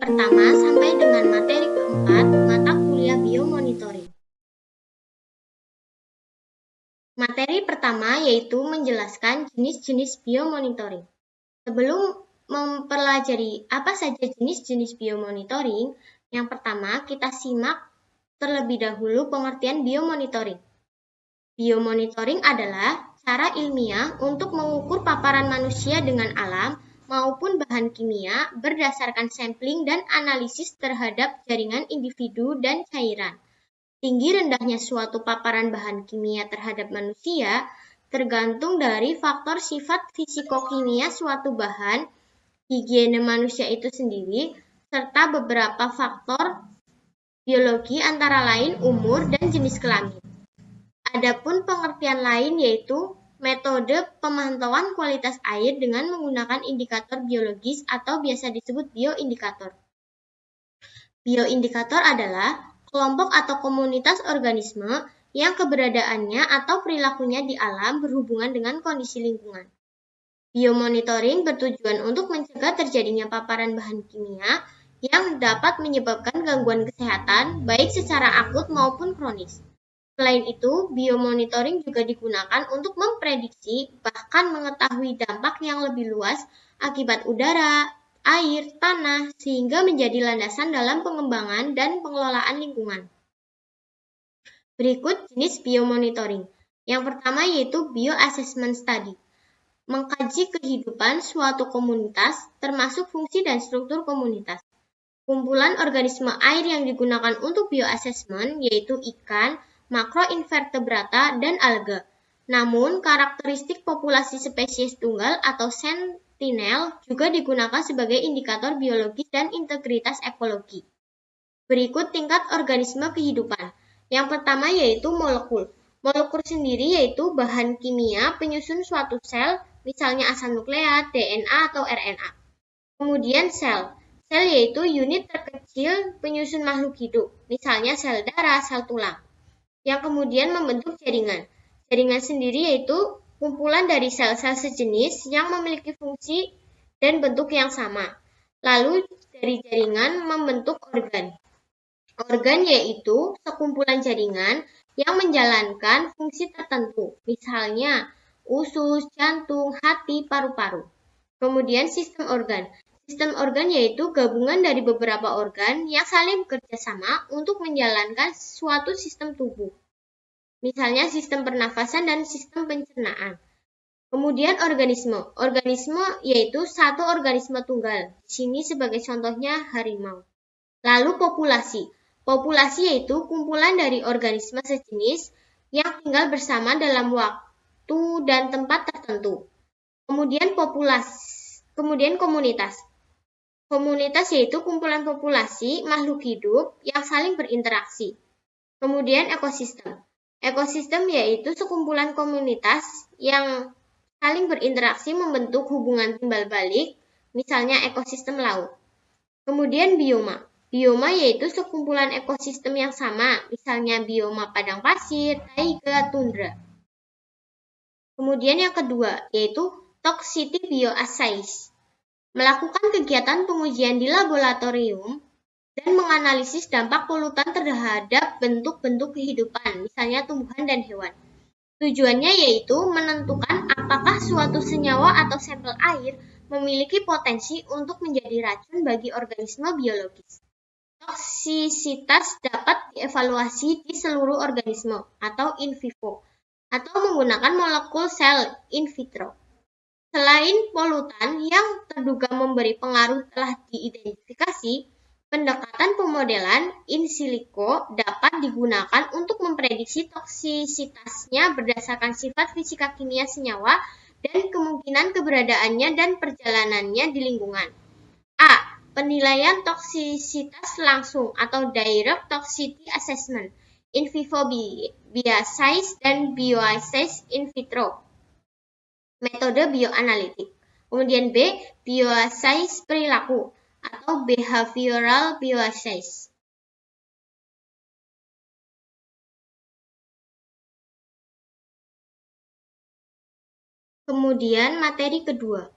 pertama sampai dengan materi keempat mata kuliah biomonitoring. Materi pertama yaitu menjelaskan jenis-jenis biomonitoring. Sebelum mempelajari apa saja jenis-jenis biomonitoring, yang pertama kita simak terlebih dahulu pengertian biomonitoring. Biomonitoring adalah cara ilmiah untuk mengukur paparan manusia dengan alam maupun bahan kimia berdasarkan sampling dan analisis terhadap jaringan individu dan cairan. Tinggi rendahnya suatu paparan bahan kimia terhadap manusia tergantung dari faktor sifat fisikokimia suatu bahan, higiene manusia itu sendiri, serta beberapa faktor biologi antara lain umur dan jenis kelamin. Adapun pengertian lain yaitu metode pemantauan kualitas air dengan menggunakan indikator biologis atau biasa disebut bioindikator. Bioindikator adalah kelompok atau komunitas organisme yang keberadaannya atau perilakunya di alam berhubungan dengan kondisi lingkungan. Biomonitoring bertujuan untuk mencegah terjadinya paparan bahan kimia yang dapat menyebabkan gangguan kesehatan baik secara akut maupun kronis. Selain itu, biomonitoring juga digunakan untuk memprediksi bahkan mengetahui dampak yang lebih luas akibat udara, air, tanah, sehingga menjadi landasan dalam pengembangan dan pengelolaan lingkungan. Berikut jenis biomonitoring. Yang pertama yaitu bioassessment study. Mengkaji kehidupan suatu komunitas, termasuk fungsi dan struktur komunitas. Kumpulan organisme air yang digunakan untuk bioassessment yaitu ikan, makroinvertebrata, dan alga. Namun, karakteristik populasi spesies tunggal atau sentinel juga digunakan sebagai indikator biologis dan integritas ekologi. Berikut tingkat organisme kehidupan. Yang pertama yaitu molekul. Molekul sendiri yaitu bahan kimia penyusun suatu sel, misalnya asam nukleat, DNA, atau RNA. Kemudian sel. Sel yaitu unit terkecil penyusun makhluk hidup, misalnya sel darah, sel tulang, yang kemudian membentuk jaringan. Jaringan sendiri yaitu kumpulan dari sel-sel sejenis yang memiliki fungsi dan bentuk yang sama. Lalu dari jaringan membentuk organ. Organ yaitu sekumpulan jaringan yang menjalankan fungsi tertentu, misalnya usus, jantung, hati, paru-paru. Kemudian sistem organ. Sistem organ yaitu gabungan dari beberapa organ yang saling bekerja sama untuk menjalankan suatu sistem tubuh. Misalnya sistem pernafasan dan sistem pencernaan. Kemudian organisme. Organisme yaitu satu organisme tunggal. Di sini sebagai contohnya harimau. Lalu populasi. Populasi yaitu kumpulan dari organisme sejenis yang tinggal bersama dalam waktu dan tempat tertentu. Kemudian komunitas. Komunitas yaitu kumpulan populasi makhluk hidup yang saling berinteraksi. Kemudian ekosistem. Ekosistem yaitu sekumpulan komunitas yang saling berinteraksi membentuk hubungan timbal balik, misalnya ekosistem laut. Kemudian bioma. Bioma yaitu sekumpulan ekosistem yang sama, misalnya bioma padang pasir, taiga, tundra. Kemudian yang kedua, yaitu toxicity bioassays. Melakukan kegiatan pengujian di laboratorium dan menganalisis dampak polutan terhadap bentuk-bentuk kehidupan, misalnya tumbuhan dan hewan. Tujuannya yaitu menentukan apakah suatu senyawa atau sampel air memiliki potensi untuk menjadi racun bagi organisme biologis. Toksisitas dapat dievaluasi di seluruh organisme atau in vivo atau menggunakan molekul sel in vitro. Selain polutan yang terduga memberi pengaruh telah diidentifikasi, pendekatan pemodelan in silico dapat digunakan untuk memprediksi toksisitasnya berdasarkan sifat fisika kimia senyawa dan kemungkinan keberadaannya dan perjalanannya di lingkungan. A. Penilaian toksisitas langsung atau direct toxicity assessment, in vivo bioassays dan bioassays in vitro. Metode bioanalitik. Kemudian B. Bioassays perilaku atau behavioral bioassays. Kemudian materi kedua.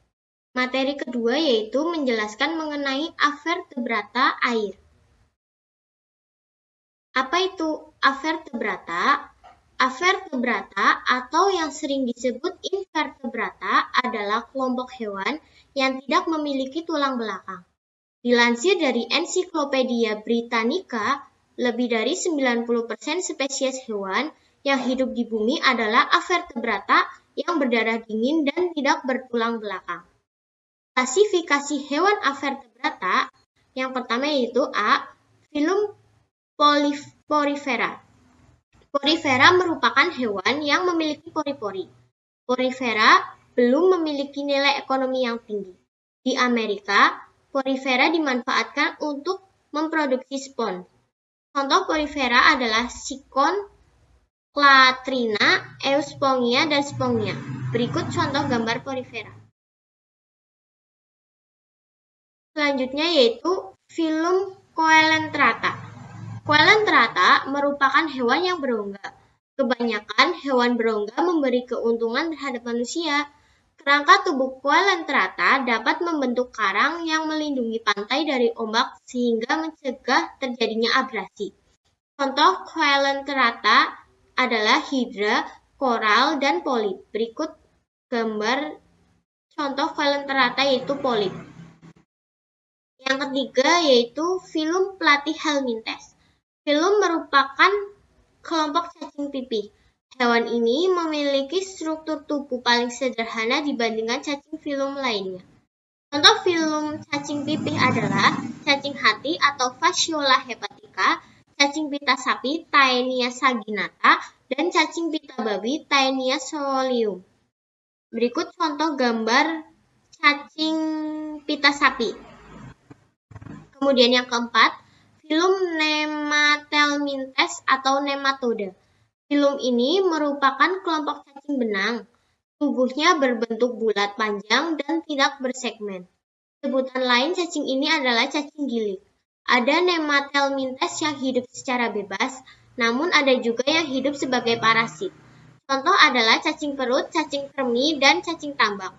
Materi kedua yaitu menjelaskan mengenai avertebrata air. Apa itu avertebrata? Avertebrata atau yang sering disebut invertebrata adalah kelompok hewan yang tidak memiliki tulang belakang. Dilansir dari Ensiklopedia Britannica, lebih dari 90% spesies hewan yang hidup di bumi adalah avertebrata yang berdarah dingin dan tidak bertulang belakang. Klasifikasi hewan avertebrata yang pertama yaitu A. Filum Porifera. Porifera merupakan hewan yang memiliki pori-pori. Porifera belum memiliki nilai ekonomi yang tinggi. Di Amerika, porifera dimanfaatkan untuk memproduksi spons. Contoh porifera adalah sikon, Clatrina, Euspongia, dan Spongia. Berikut contoh gambar porifera. Selanjutnya yaitu filum Coelenterata. Coelenterata merupakan hewan yang berongga. Kebanyakan hewan berongga memberi keuntungan terhadap manusia. Kerangka tubuh Coelenterata dapat membentuk karang yang melindungi pantai dari ombak sehingga mencegah terjadinya abrasi. Contoh Coelenterata adalah hidra, koral, dan polip. Berikut gambar contoh Coelenterata yaitu polip. Yang ketiga yaitu filum Platyhelminthes. Filum merupakan kelompok cacing pipih. Hewan ini memiliki struktur tubuh paling sederhana dibandingkan cacing filum lainnya. Contoh filum cacing pipih adalah cacing hati atau Fasciola hepatica, cacing pita sapi Taenia saginata, dan cacing pita babi Taenia solium. Berikut contoh gambar cacing pita sapi. Kemudian yang keempat, filum Nemathelminthes atau nematoda. Filum ini merupakan kelompok cacing benang. Tubuhnya berbentuk bulat panjang dan tidak bersegmen. Sebutan lain cacing ini adalah cacing gilik. Ada Nemathelminthes yang hidup secara bebas, namun ada juga yang hidup sebagai parasit. Contoh adalah cacing perut, cacing kremi, dan cacing tambak.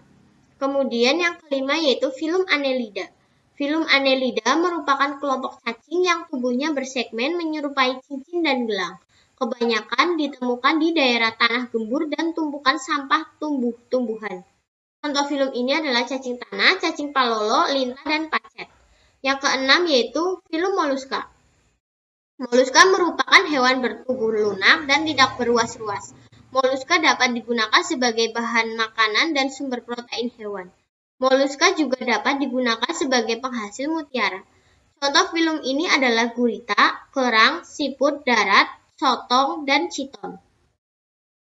Kemudian yang kelima yaitu filum Annelida. Filum Annelida merupakan kelompok cacing yang tubuhnya bersegmen menyerupai cincin dan gelang. Kebanyakan ditemukan di daerah tanah gembur dan tumpukan sampah tumbuh-tumbuhan. Contoh filum ini adalah cacing tanah, cacing palolo, lintah, dan pacet. Yang keenam yaitu filum Mollusca. Mollusca merupakan hewan bertubuh lunak dan tidak beruas-ruas. Mollusca dapat digunakan sebagai bahan makanan dan sumber protein hewan. Mollusca juga dapat digunakan sebagai penghasil mutiara. Contoh filum ini adalah gurita, kerang, siput darat, sotong, dan chiton.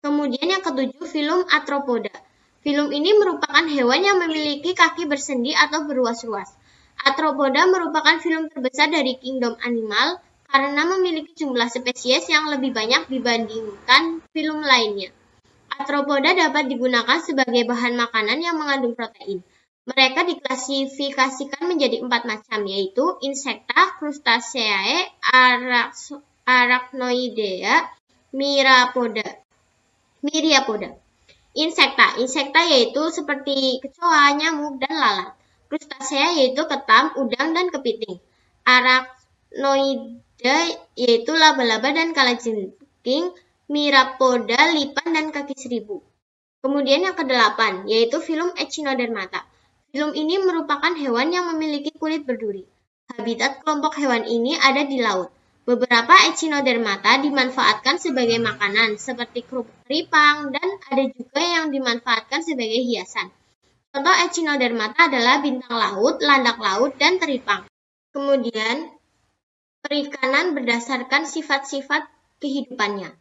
Kemudian yang ketujuh filum Arthropoda. Filum ini merupakan hewan yang memiliki kaki bersendi atau beruas-ruas. Arthropoda merupakan filum terbesar dari kingdom animal karena memiliki jumlah spesies yang lebih banyak dibandingkan filum lainnya. Arthropoda dapat digunakan sebagai bahan makanan yang mengandung protein. Mereka diklasifikasikan menjadi 4 macam, yaitu Insecta, Crustaceae, Arachnoidea, Myriapoda. Insecta yaitu seperti kecoa, nyamuk, dan lalat. Crustacea yaitu ketam, udang, dan kepiting. Arachnoidea yaitu laba-laba dan kalajengking. Myriapoda, lipan, dan kaki seribu. Kemudian yang kedelapan, yaitu filum Echinodermata. Filum ini merupakan hewan yang memiliki kulit berduri. Habitat kelompok hewan ini ada di laut. Beberapa Echinodermata dimanfaatkan sebagai makanan, seperti kerupuk teripang, dan ada juga yang dimanfaatkan sebagai hiasan. Contoh Echinodermata adalah bintang laut, landak laut, dan teripang. Kemudian, perikanan berdasarkan sifat-sifat kehidupannya.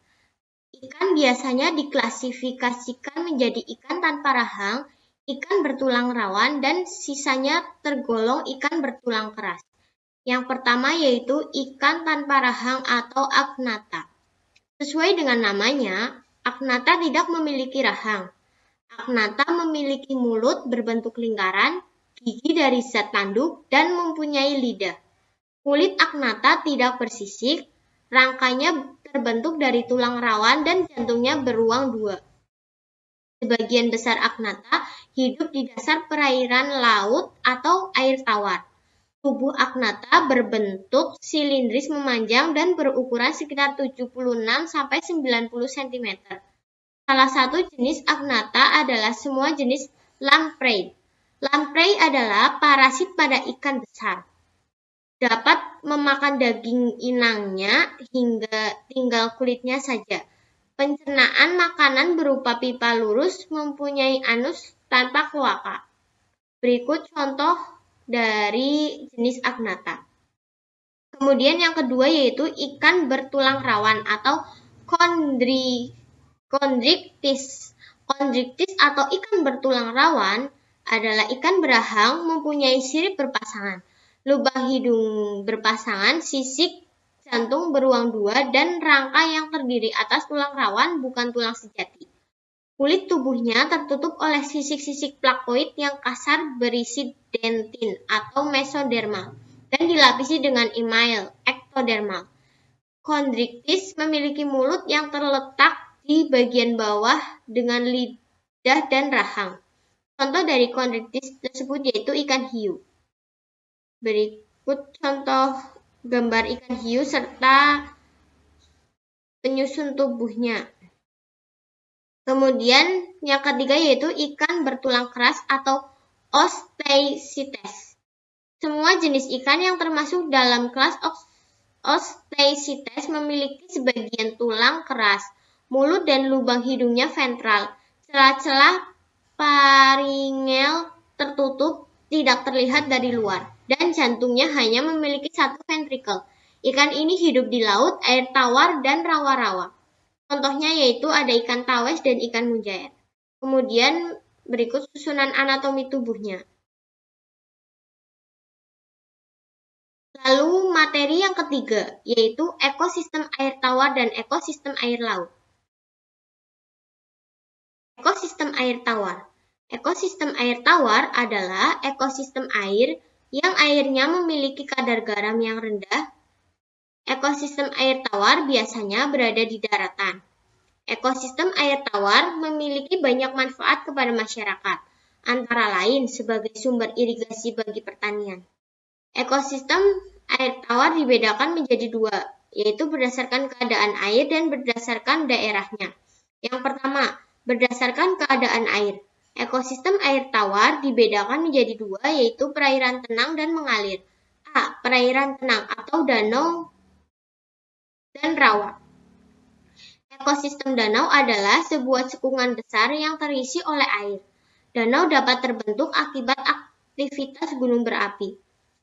Ikan biasanya diklasifikasikan menjadi ikan tanpa rahang, ikan bertulang rawan, dan sisanya tergolong ikan bertulang keras. Yang pertama yaitu ikan tanpa rahang atau agnatha. Sesuai dengan namanya, agnatha tidak memiliki rahang. Agnatha memiliki mulut berbentuk lingkaran, gigi dari zat tanduk, dan mempunyai lidah. Kulit agnatha tidak bersisik, rangkanya terbentuk dari tulang rawan dan jantungnya beruang 2. Sebagian besar agnatha hidup di dasar perairan laut atau air tawar. Tubuh agnatha berbentuk silindris memanjang dan berukuran sekitar 76–90 cm. Salah satu jenis agnatha adalah semua jenis lamprey. Lamprey adalah parasit pada ikan besar. Dapat memakan daging inangnya hingga tinggal kulitnya saja. Pencernaan makanan berupa pipa lurus, mempunyai anus tanpa kloaka. Berikut contoh dari jenis agnatha. Kemudian yang kedua yaitu ikan bertulang rawan atau chondrichthyes. Chondrichthyes atau ikan bertulang rawan adalah ikan berahang mempunyai sirip berpasangan, lubang hidung berpasangan, sisik jantung beruang dua, dan rangka yang terdiri atas tulang rawan bukan tulang sejati. Kulit tubuhnya tertutup oleh sisik-sisik plakoid yang kasar berisi dentin atau mesodermal dan dilapisi dengan email ektodermal. Chondrichthyes memiliki mulut yang terletak di bagian bawah dengan lidah dan rahang. Contoh dari chondrichthyes tersebut yaitu ikan hiu. Berikut contoh gambar ikan hiu serta penyusun tubuhnya. Kemudian yang ketiga yaitu ikan bertulang keras atau Osteichthyes. Semua jenis ikan yang termasuk dalam kelas Osteichthyes memiliki sebagian tulang keras, mulut dan lubang hidungnya ventral. Celah-celah faringel tertutup tidak terlihat dari luar, dan jantungnya hanya memiliki satu ventrikel. Ikan ini hidup di laut, air tawar, dan rawa-rawa. Contohnya yaitu ada ikan tawes dan ikan mujair. Kemudian berikut susunan anatomi tubuhnya. Lalu materi yang ketiga, yaitu ekosistem air tawar dan ekosistem air laut. Ekosistem air tawar. Ekosistem air tawar adalah ekosistem air yang airnya memiliki kadar garam yang rendah. Ekosistem air tawar biasanya berada di daratan. Ekosistem air tawar memiliki banyak manfaat kepada masyarakat, antara lain sebagai sumber irigasi bagi pertanian. Ekosistem air tawar dibedakan menjadi dua, yaitu berdasarkan keadaan air dan berdasarkan daerahnya. Yang pertama, berdasarkan keadaan air. Ekosistem air tawar dibedakan menjadi dua, yaitu perairan tenang dan mengalir. A. Perairan tenang atau danau dan rawa. Ekosistem danau adalah sebuah cekungan besar yang terisi oleh air. Danau dapat terbentuk akibat aktivitas gunung berapi.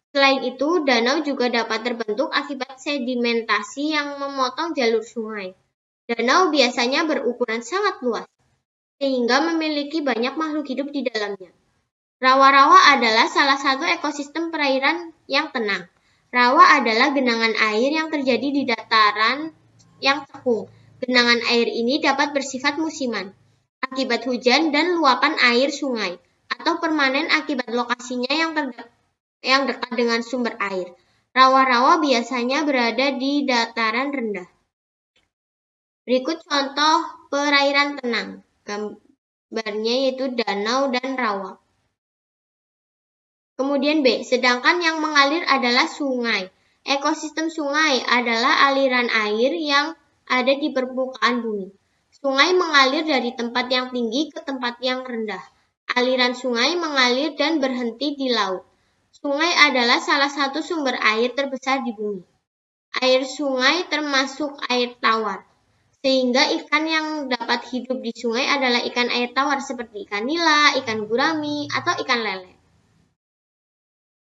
Selain itu, danau juga dapat terbentuk akibat sedimentasi yang memotong jalur sungai. Danau biasanya berukuran sangat luas, sehingga memiliki banyak makhluk hidup di dalamnya. Rawa-rawa adalah salah satu ekosistem perairan yang tenang. Rawa adalah genangan air yang terjadi di dataran yang cekung. Genangan air ini dapat bersifat musiman, akibat hujan dan luapan air sungai, atau permanen akibat lokasinya yang dekat dengan sumber air. Rawa-rawa biasanya berada di dataran rendah. Berikut contoh perairan tenang. Gambarnya yaitu danau dan rawa. Kemudian B, sedangkan yang mengalir adalah sungai. Ekosistem sungai adalah aliran air yang ada di permukaan bumi. Sungai mengalir dari tempat yang tinggi ke tempat yang rendah. Aliran sungai mengalir dan berhenti di laut. Sungai adalah salah satu sumber air terbesar di bumi. Air sungai termasuk air tawar, sehingga ikan yang dapat hidup di sungai adalah ikan air tawar seperti ikan nila, ikan gurami, atau ikan lele.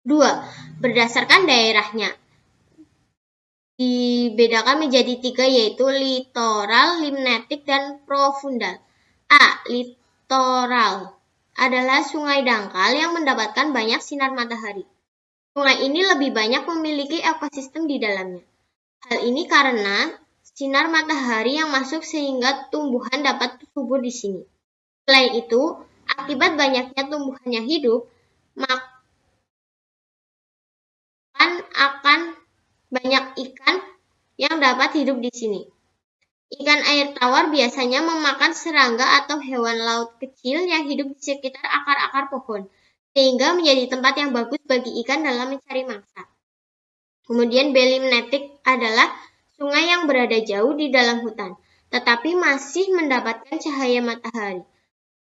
2. Berdasarkan daerahnya. Dibedakan menjadi 3 yaitu litoral, limnetik, dan profundal. A. Litoral adalah sungai dangkal yang mendapatkan banyak sinar matahari. Sungai ini lebih banyak memiliki ekosistem di dalamnya. Hal ini karena sinar matahari yang masuk sehingga tumbuhan dapat subur di sini. Selain itu, akibat banyaknya tumbuhan yang hidup, akan banyak ikan yang dapat hidup di sini. Ikan air tawar biasanya memakan serangga atau hewan laut kecil yang hidup di sekitar akar-akar pohon, sehingga menjadi tempat yang bagus bagi ikan dalam mencari mangsa. Kemudian belimnetik adalah sungai yang berada jauh di dalam hutan, tetapi masih mendapatkan cahaya matahari.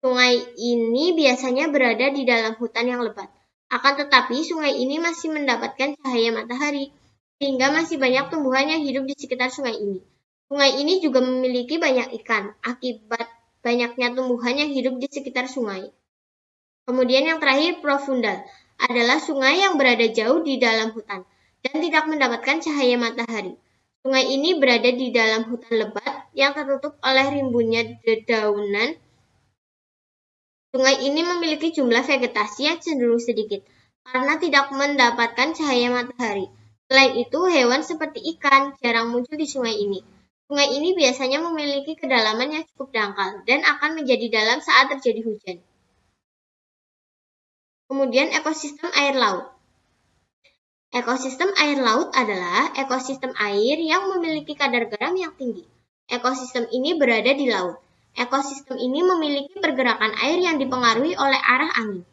Sungai ini biasanya berada di dalam hutan yang lebat. Akan tetapi sungai ini masih mendapatkan cahaya matahari, sehingga masih banyak tumbuhan yang hidup di sekitar sungai ini. Sungai ini juga memiliki banyak ikan, akibat banyaknya tumbuhan yang hidup di sekitar sungai. Kemudian yang terakhir, profundal, adalah sungai yang berada jauh di dalam hutan dan tidak mendapatkan cahaya matahari. Sungai ini berada di dalam hutan lebat yang tertutup oleh rimbunnya dedaunan. Sungai ini memiliki jumlah vegetasi yang cenderung sedikit karena tidak mendapatkan cahaya matahari. Selain itu, hewan seperti ikan jarang muncul di sungai ini. Sungai ini biasanya memiliki kedalaman yang cukup dangkal dan akan menjadi dalam saat terjadi hujan. Kemudian ekosistem air laut. Ekosistem air laut adalah ekosistem air yang memiliki kadar garam yang tinggi. Ekosistem ini berada di laut. Ekosistem ini memiliki pergerakan air yang dipengaruhi oleh arah angin.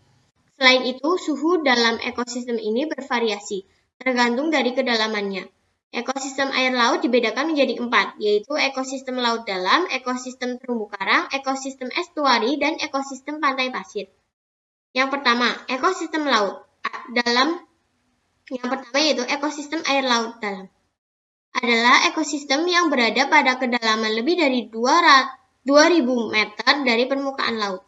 Selain itu, suhu dalam ekosistem ini bervariasi, tergantung dari kedalamannya. Ekosistem air laut dibedakan menjadi 4, yaitu ekosistem laut dalam, ekosistem terumbu karang, ekosistem estuari, dan ekosistem pantai pasir. Yang pertama, ekosistem laut dalam. Yang pertama yaitu ekosistem air laut dalam. Adalah ekosistem yang berada pada kedalaman lebih dari 2000 meter dari permukaan laut.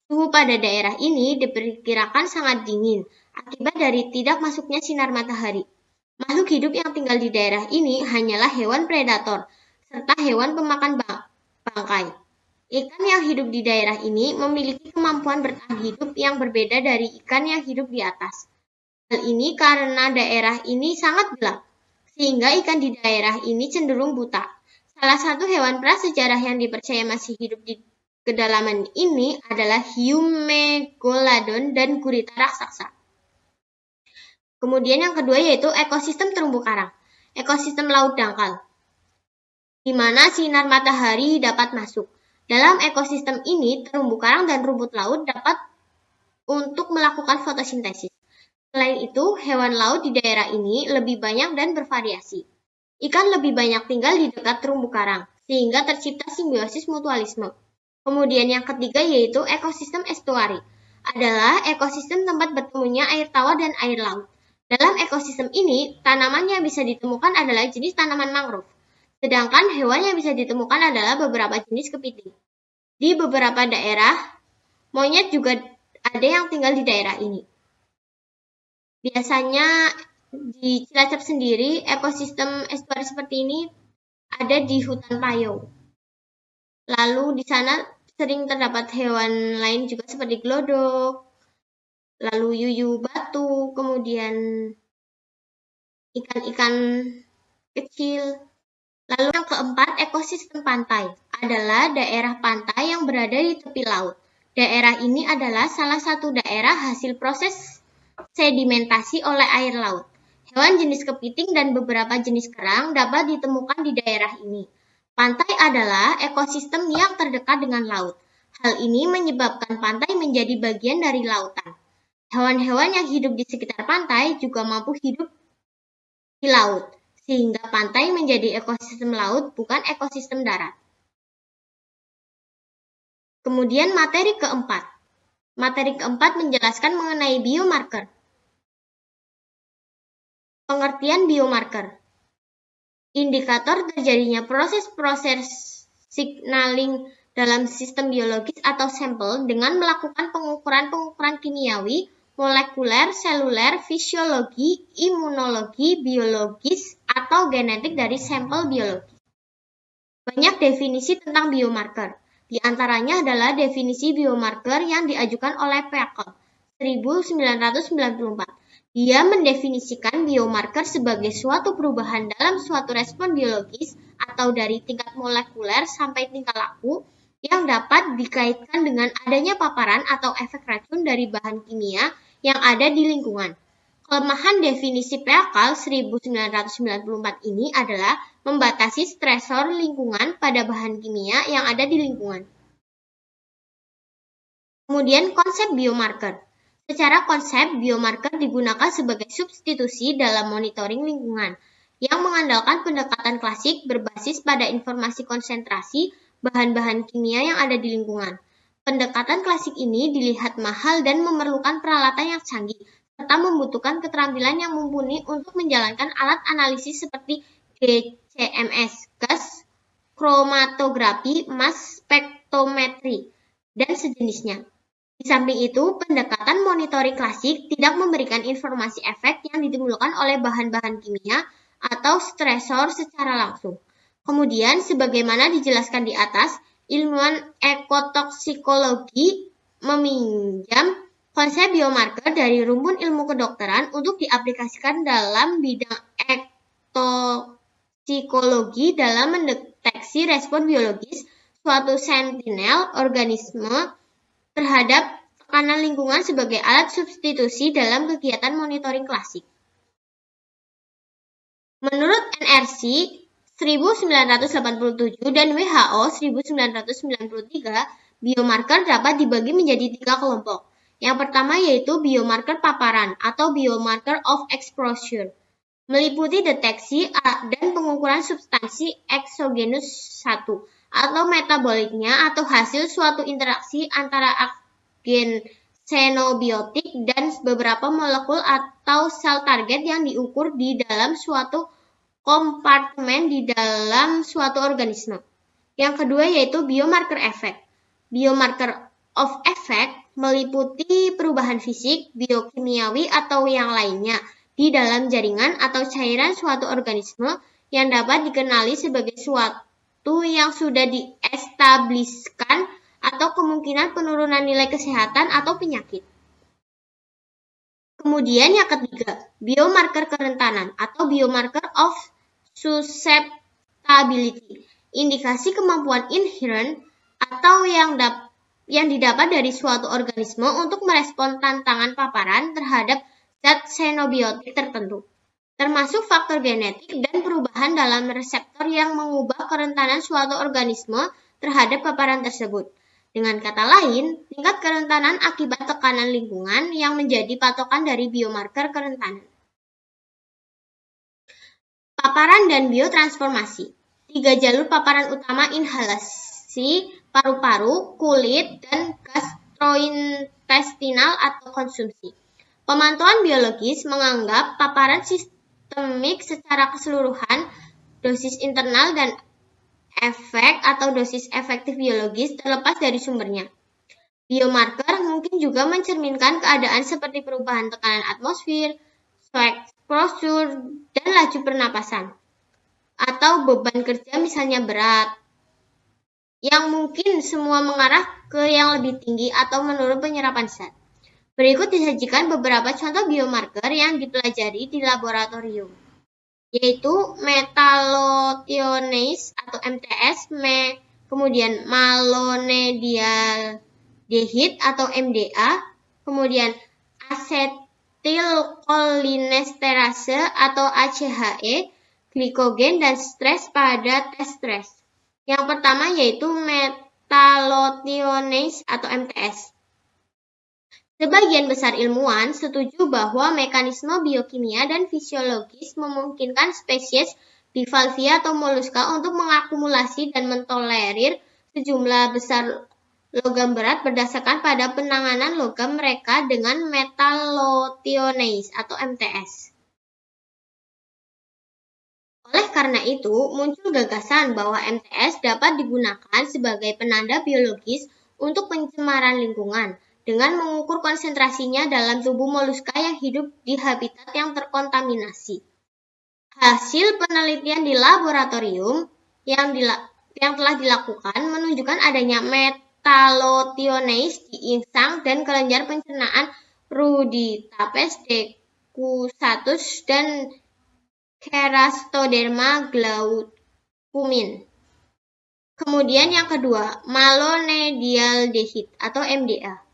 Suhu pada daerah ini diperkirakan sangat dingin akibat dari tidak masuknya sinar matahari. Makhluk hidup yang tinggal di daerah ini hanyalah hewan predator serta hewan pemakan bangkai. Ikan yang hidup di daerah ini memiliki kemampuan bertahan hidup yang berbeda dari ikan yang hidup di atas. Hal ini karena daerah ini sangat gelap, sehingga ikan di daerah ini cenderung buta. Salah satu hewan prasejarah yang dipercaya masih hidup di kedalaman ini adalah hiu megalodon dan gurita raksasa. Kemudian yang kedua yaitu ekosistem terumbu karang, ekosistem laut dangkal, di mana sinar matahari dapat masuk. Dalam ekosistem ini, terumbu karang dan rumput laut dapat untuk melakukan fotosintesis. Selain itu, hewan laut di daerah ini lebih banyak dan bervariasi. Ikan lebih banyak tinggal di dekat terumbu karang, sehingga tercipta simbiosis mutualisme. Kemudian yang ketiga yaitu ekosistem estuari, adalah ekosistem tempat bertemunya air tawar dan air laut. Dalam ekosistem ini, tanaman yang bisa ditemukan adalah jenis tanaman mangrove, sedangkan hewan yang bisa ditemukan adalah beberapa jenis kepiting. Di beberapa daerah, monyet juga ada yang tinggal di daerah ini. Biasanya di Cilacap sendiri, ekosistem estuari seperti ini ada di hutan Payau. Lalu di sana sering terdapat hewan lain juga seperti glodok, lalu yuyu batu, kemudian ikan-ikan kecil. Lalu yang keempat, ekosistem pantai adalah daerah pantai yang berada di tepi laut. Daerah ini adalah salah satu daerah hasil proses sedimentasi oleh air laut. Hewan jenis kepiting dan beberapa jenis kerang dapat ditemukan di daerah ini. Pantai adalah ekosistem yang terdekat dengan laut. Hal ini menyebabkan pantai menjadi bagian dari lautan. Hewan-hewan yang hidup di sekitar pantai juga mampu hidup di laut, sehingga pantai menjadi ekosistem laut bukan ekosistem darat. Kemudian materi keempat. Materi keempat menjelaskan mengenai biomarker. Pengertian biomarker. Indikator terjadinya proses-proses signaling dalam sistem biologis atau sampel dengan melakukan pengukuran-pengukuran kimiawi, molekuler, seluler, fisiologi, imunologi, biologis, atau genetik dari sampel biologis. Banyak definisi tentang biomarker. Di antaranya adalah definisi biomarker yang diajukan oleh Pekel 1994. Dia mendefinisikan biomarker sebagai suatu perubahan dalam suatu respon biologis atau dari tingkat molekuler sampai tingkat laku yang dapat dikaitkan dengan adanya paparan atau efek racun dari bahan kimia yang ada di lingkungan. Kelemahan definisi Pascal 1994 ini adalah membatasi stresor lingkungan pada bahan kimia yang ada di lingkungan. Kemudian konsep biomarker. Secara konsep, biomarker digunakan sebagai substitusi dalam monitoring lingkungan yang mengandalkan pendekatan klasik berbasis pada informasi konsentrasi bahan-bahan kimia yang ada di lingkungan. Pendekatan klasik ini dilihat mahal dan memerlukan peralatan yang canggih, serta membutuhkan keterampilan yang mumpuni untuk menjalankan alat analisis seperti GCMS, gas kromatografi, mass spektrometri, dan sejenisnya. Di samping itu, pendekatan monitoring klasik tidak memberikan informasi efek yang ditimbulkan oleh bahan-bahan kimia atau stresor secara langsung. Kemudian, sebagaimana dijelaskan di atas, ilmuwan ekotoksikologi meminjam konsep biomarker dari rumpun ilmu kedokteran untuk diaplikasikan dalam bidang ekotoksikologi dalam mendeteksi respon biologis suatu sentinel organisme terhadap tekanan lingkungan sebagai alat substitusi dalam kegiatan monitoring klasik. Menurut NRC 1987 dan WHO 1993, biomarker dapat dibagi menjadi 3 kelompok. Yang pertama yaitu biomarker paparan atau biomarker of exposure, meliputi deteksi dan pengukuran substansi eksogenus 1 atau metaboliknya atau hasil suatu interaksi antara agen xenobiotik dan beberapa molekul atau sel target yang diukur di dalam suatu kompartemen di dalam suatu organisme. Yang kedua yaitu biomarker efek. Biomarker of effect meliputi perubahan fisik, biokimiawi atau yang lainnya di dalam jaringan atau cairan suatu organisme yang dapat dikenali sebagai suatu yang sudah diestabliskan atau kemungkinan penurunan nilai kesehatan atau penyakit. Kemudian yang ketiga, biomarker kerentanan atau biomarker of susceptibility, indikasi kemampuan inherent atau yang didapat dari suatu organisme untuk merespon tantangan paparan terhadap zat xenobiotik tertentu, termasuk faktor genetik dan perubahan dalam reseptor yang mengubah kerentanan suatu organisme terhadap paparan tersebut. Dengan kata lain, tingkat kerentanan akibat tekanan lingkungan yang menjadi patokan dari biomarker kerentanan. Paparan dan biotransformasi. 3 jalur paparan utama inhalasi, paru-paru, kulit, dan gastrointestinal atau konsumsi. Pemantauan biologis menganggap paparan sistemik secara keseluruhan, dosis internal dan efek atau dosis efektif biologis terlepas dari sumbernya. Biomarker mungkin juga mencerminkan keadaan seperti perubahan tekanan atmosfer, exposure, dan laju pernapasan, atau beban kerja misalnya berat, yang mungkin semua mengarah ke yang lebih tinggi atau menurun penyerapan zat. Berikut disajikan beberapa contoh biomarker yang dipelajari di laboratorium, yaitu metallothioneins atau MTS, kemudian malonedialdehid atau MDA, kemudian asetylcholinesterase atau ACHE, glikogen, dan stres pada tes stres. Yang pertama yaitu metallothioneins atau MTS. Sebagian besar ilmuwan setuju bahwa mekanisme biokimia dan fisiologis memungkinkan spesies bivalvia atau moluska untuk mengakumulasi dan mentolerir sejumlah besar logam berat berdasarkan pada penanganan logam mereka dengan metallothioneins atau MTS. Oleh karena itu, muncul gagasan bahwa MTS dapat digunakan sebagai penanda biologis untuk pencemaran lingkungan, dengan mengukur konsentrasinya dalam tubuh moluska yang hidup di habitat yang terkontaminasi. Hasil penelitian di laboratorium yang telah dilakukan menunjukkan adanya metallothioneins di insang dan kelenjar pencernaan Ruditapes decusatus dan Kerastoderma glaucumine. Kemudian yang kedua, malonedialdehid atau MDA.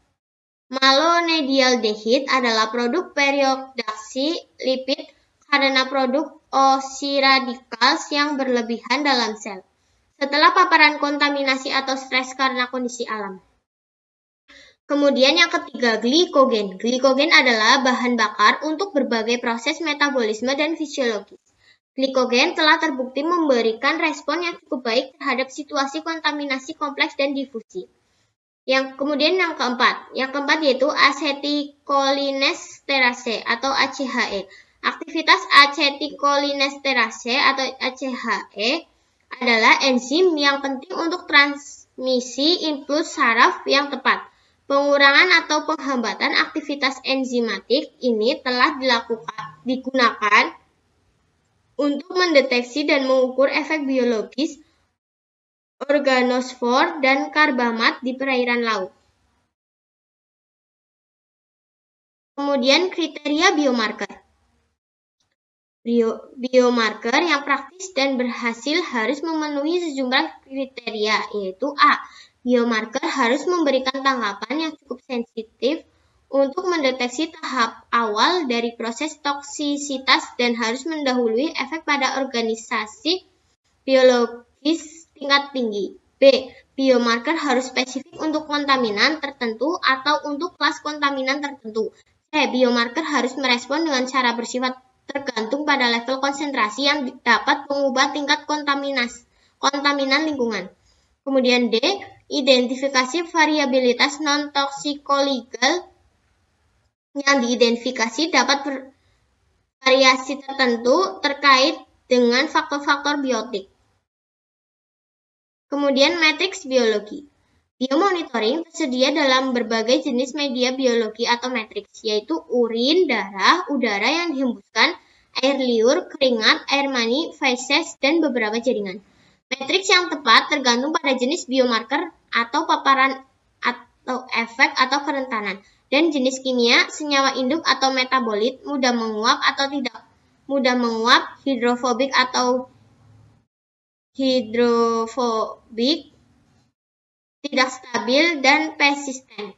Malonedialdehid adalah produk peroksida lipid karena produk oksiradikal yang berlebihan dalam sel setelah paparan kontaminasi atau stres karena kondisi alam. Kemudian yang ketiga, glikogen. Glikogen adalah bahan bakar untuk berbagai proses metabolisme dan fisiologis. Glikogen telah terbukti memberikan respon yang cukup baik terhadap situasi kontaminasi kompleks dan difusi. Kemudian yang keempat yaitu acetylcholinesterase atau ACHE. Aktivitas acetylcholinesterase atau ACHE adalah enzim yang penting untuk transmisi impuls saraf yang tepat. Pengurangan atau penghambatan aktivitas enzimatik ini telah digunakan untuk mendeteksi dan mengukur efek biologis organosfor dan karbamat di perairan laut. Kemudian kriteria biomarker. Biomarker yang praktis dan berhasil harus memenuhi sejumlah kriteria, yaitu A. Biomarker harus memberikan tanggapan yang cukup sensitif untuk mendeteksi tahap awal dari proses toksisitas dan harus mendahului efek pada organisasi biologis tingkat tinggi. B. Biomarker harus spesifik untuk kontaminan tertentu atau untuk kelas kontaminan tertentu. C. Biomarker harus merespon dengan cara bersifat tergantung pada level konsentrasi yang dapat mengubah tingkat kontaminan lingkungan. Kemudian D. Identifikasi variabilitas non-toksikoligal yang diidentifikasi dapat variasi tertentu terkait dengan faktor-faktor biotik. Kemudian matriks biologi. Biomonitoring tersedia dalam berbagai jenis media biologi atau matriks, yaitu urin, darah, udara yang dihembuskan, air liur, keringat, air mani, feses, dan beberapa jaringan. Matriks yang tepat tergantung pada jenis biomarker atau paparan atau efek atau kerentanan, dan jenis kimia, senyawa induk atau metabolit, mudah menguap atau tidak mudah menguap, hidrofobik atau hidrofobik, tidak stabil, dan persisten.